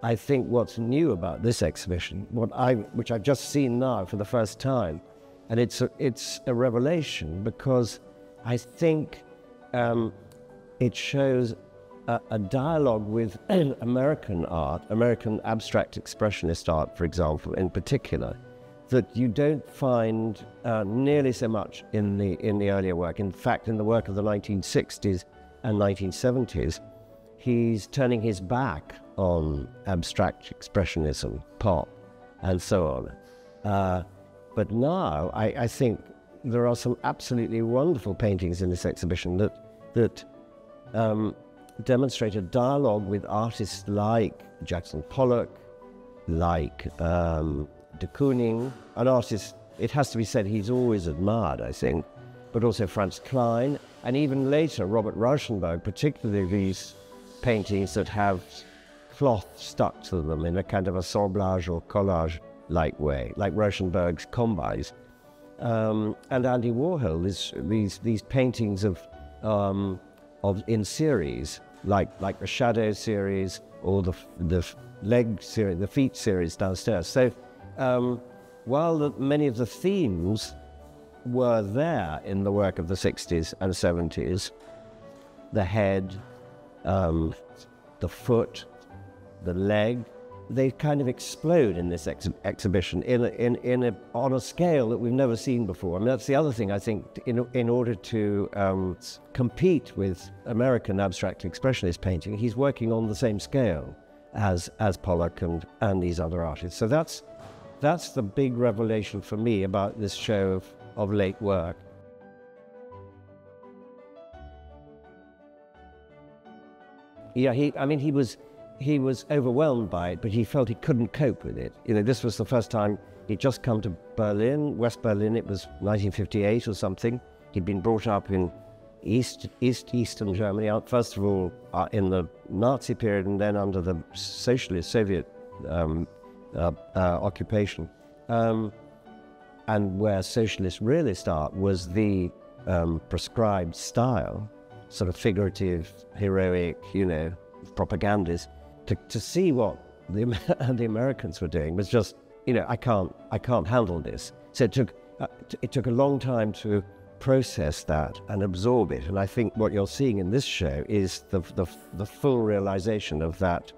I think what's new about this exhibition, which I've just seen now for the first time, and it's a revelation, because I think it shows a dialogue with American art, American abstract expressionist art, for example, in particular, that you don't find nearly so much in the earlier work. In fact, in the work of the 1960s and 1970s, he's turning his back on abstract expressionism, pop, and so on. But now, I think there are some absolutely wonderful paintings in this exhibition that demonstrate a dialogue with artists like Jackson Pollock, like de Kooning, an artist, it has to be said, he's always admired, I think, but also Franz Klein, and even later Robert Rauschenberg, particularly these paintings that have cloth stuck to them in a kind of assemblage or collage-like way, like Rauschenberg's combis. And Andy Warhol, these paintings of in series, like the Shadow series or the leg series, the feet series downstairs. So while many of the themes were there in the work of the 60s and 70s, the head, the foot, the leg, they kind of explode in this exhibition on a scale that we've never seen before. I mean, that's the other thing, I think, in order to compete with American abstract expressionist painting, he's working on the same scale as Pollock and these other artists. So that's the big revelation for me about this show of late work. Yeah, he was overwhelmed by it, but he felt he couldn't cope with it. You know, this was the first time he'd just come to Berlin, West Berlin. It was 1958 or something. He'd been brought up in Eastern Germany, first of all in the Nazi period and then under the socialist Soviet occupation. And where socialist realist art was the prescribed style, sort of figurative, heroic, you know, propagandist. To see what the Americans were doing was just, you know, I can't handle this. So it took a long time to process that and absorb it. And I think what you're seeing in this show is the full realization of that,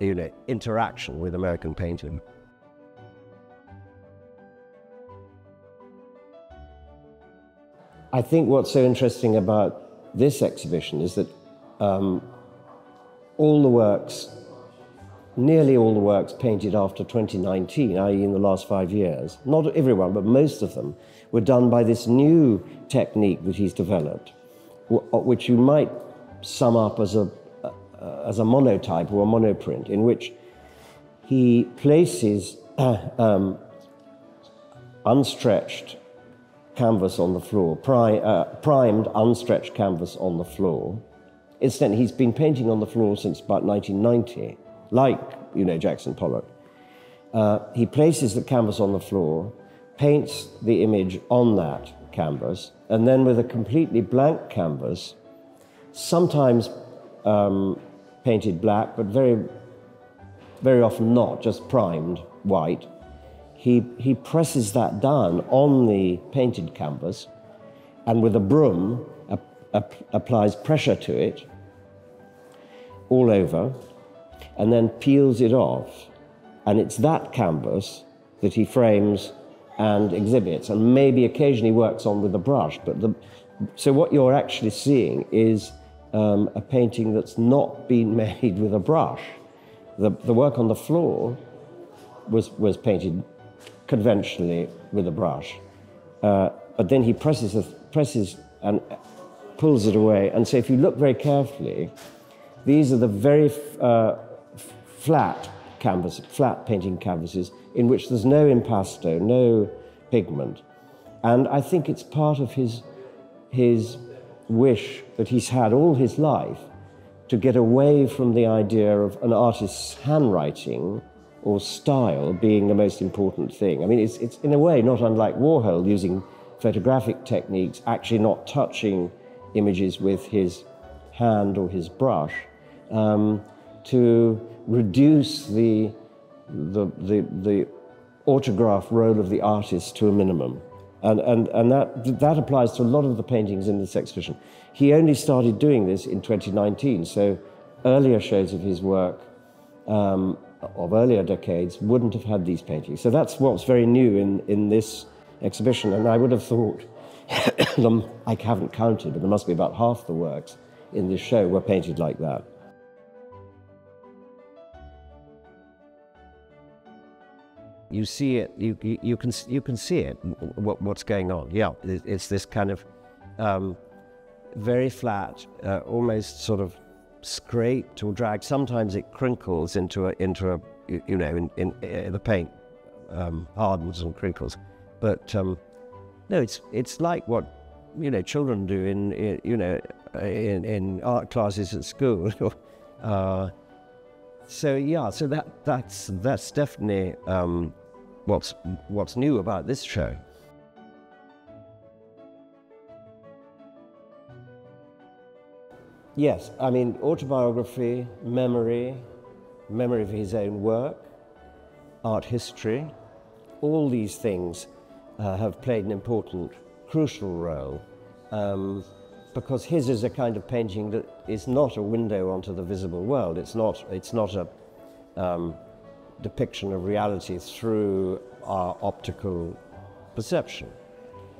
you know, interaction with American painting. I think what's so interesting about this exhibition is that nearly all the works painted after 2019, i.e. in the last 5 years, not everyone, but most of them, were done by this new technique that he's developed, which you might sum up as a monotype or a monoprint, in which he places unstretched canvas on the floor, primed unstretched canvas on the floor. Incidentally, he's been painting on the floor since about 1990, like, you know, Jackson Pollock. He places the canvas on the floor, paints the image on that canvas, and then with a completely blank canvas, sometimes painted black, but very, very often not, just primed white, he presses that down on the painted canvas, and with a broom applies pressure to it all over, and then peels it off. And it's that canvas that he frames and exhibits, and maybe occasionally works on with a brush. So what you're actually seeing is a painting that's not been made with a brush. The work on the floor was painted conventionally with a brush, but then he presses and pulls it away. And so if you look very carefully, these are the very flat painting canvases in which there's no impasto, no pigment. And I think it's part of his wish that he's had all his life to get away from the idea of an artist's handwriting or style being the most important thing. I mean, it's in a way not unlike Warhol using photographic techniques, actually not touching images with his hand or his brush, to reduce the autograph role of the artist to a minimum. And that applies to a lot of the paintings in this exhibition. He only started doing this in 2019, so earlier shows of his work of earlier decades wouldn't have had these paintings. So that's what's very new in this exhibition, and I would have thought, I haven't counted, but there must be about half the works in this show were painted like that. You see it, you can see it, what's going on. Yeah, it's this kind of very flat, almost sort of scraped or dragged. Sometimes it crinkles into a you know, in the paint hardens and crinkles. But no, it's like what, you know, children do in art classes at school. So yeah, so that's definitely what's new about this show. Yes, I mean, autobiography, memory of his own work, art history, all these things have played an important, crucial role, because his is a kind of painting that is not a window onto the visible world. It's not a depiction of reality through our optical perception.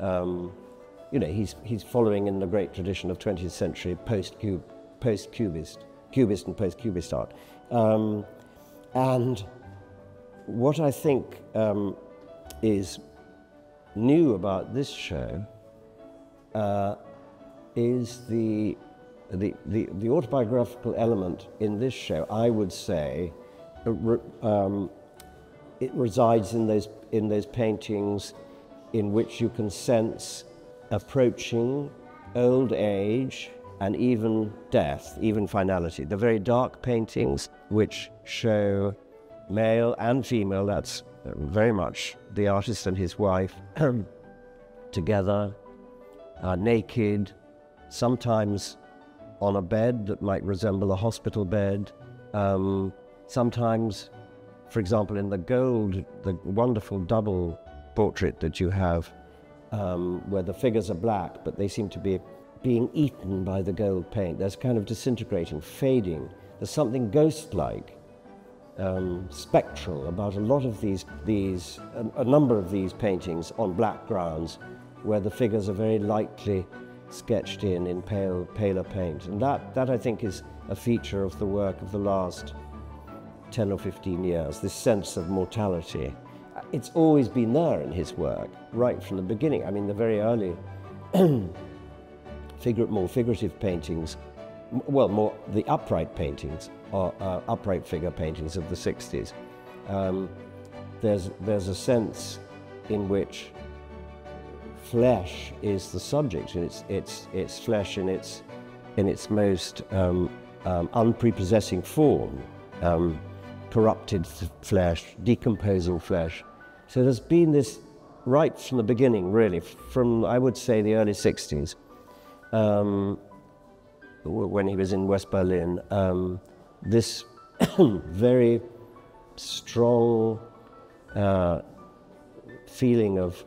You know, he's following in the great tradition of 20th century post-cubist and post-cubist art. And what I think is new about this show is the autobiographical element in this show. I would say it resides in those paintings in which you can sense approaching old age and even death, even finality. The very dark paintings which show male and female, that's very much the artist and his wife together, naked, sometimes on a bed that might resemble a hospital bed, sometimes, for example, in the wonderful double portrait that you have, where the figures are black, but they seem to be being eaten by the gold paint. There's kind of disintegrating, fading. There's something ghost-like, spectral about a lot of a number of these paintings on black grounds, where the figures are very lightly sketched in paler paint. And that I think is a feature of the work of the last 10 or 15 years, this sense of mortality. It's always been there in his work, right from the beginning. I mean, the very early more figurative paintings, well, more the upright paintings, or upright figure paintings of the 60s. There's a sense in which flesh is the subject, and it's flesh in its most unprepossessing form, corrupted flesh, decomposing flesh. So there's been this right from the beginning, really, from, I would say, the early 60s, when he was in West Berlin, this very strong feeling of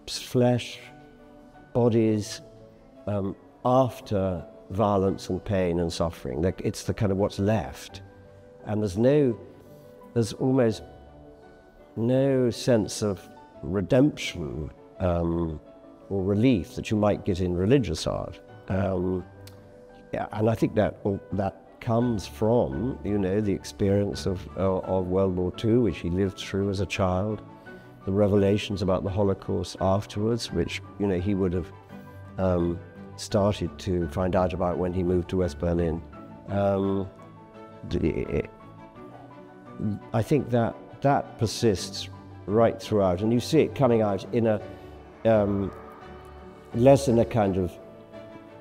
flesh, bodies, after violence and pain and suffering. It's the kind of what's left. And there's almost no sense of redemption or relief that you might get in religious art. Yeah, and I think that comes from, you know, the experience of World War II, which he lived through as a child, the revelations about the Holocaust afterwards, which, you know, he would have started to find out about when he moved to West Berlin. I think that persists right throughout, and you see it coming out in a less in a kind of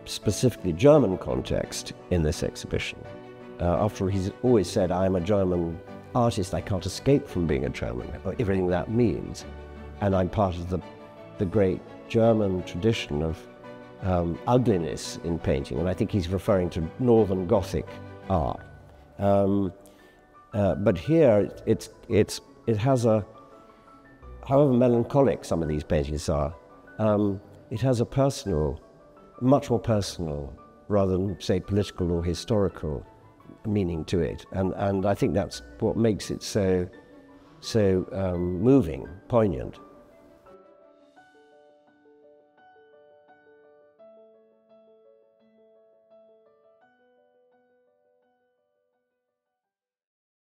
specifically German context in this exhibition. After all, he's always said, I'm a German artist, I can't escape from being a German, everything that means. And I'm part of the great German tradition of ugliness in painting, and I think he's referring to Northern Gothic art. But here, it has a, however melancholic some of these paintings are, it has a personal, much more personal, rather than say political or historical meaning to it, and I think that's what makes it so moving, poignant.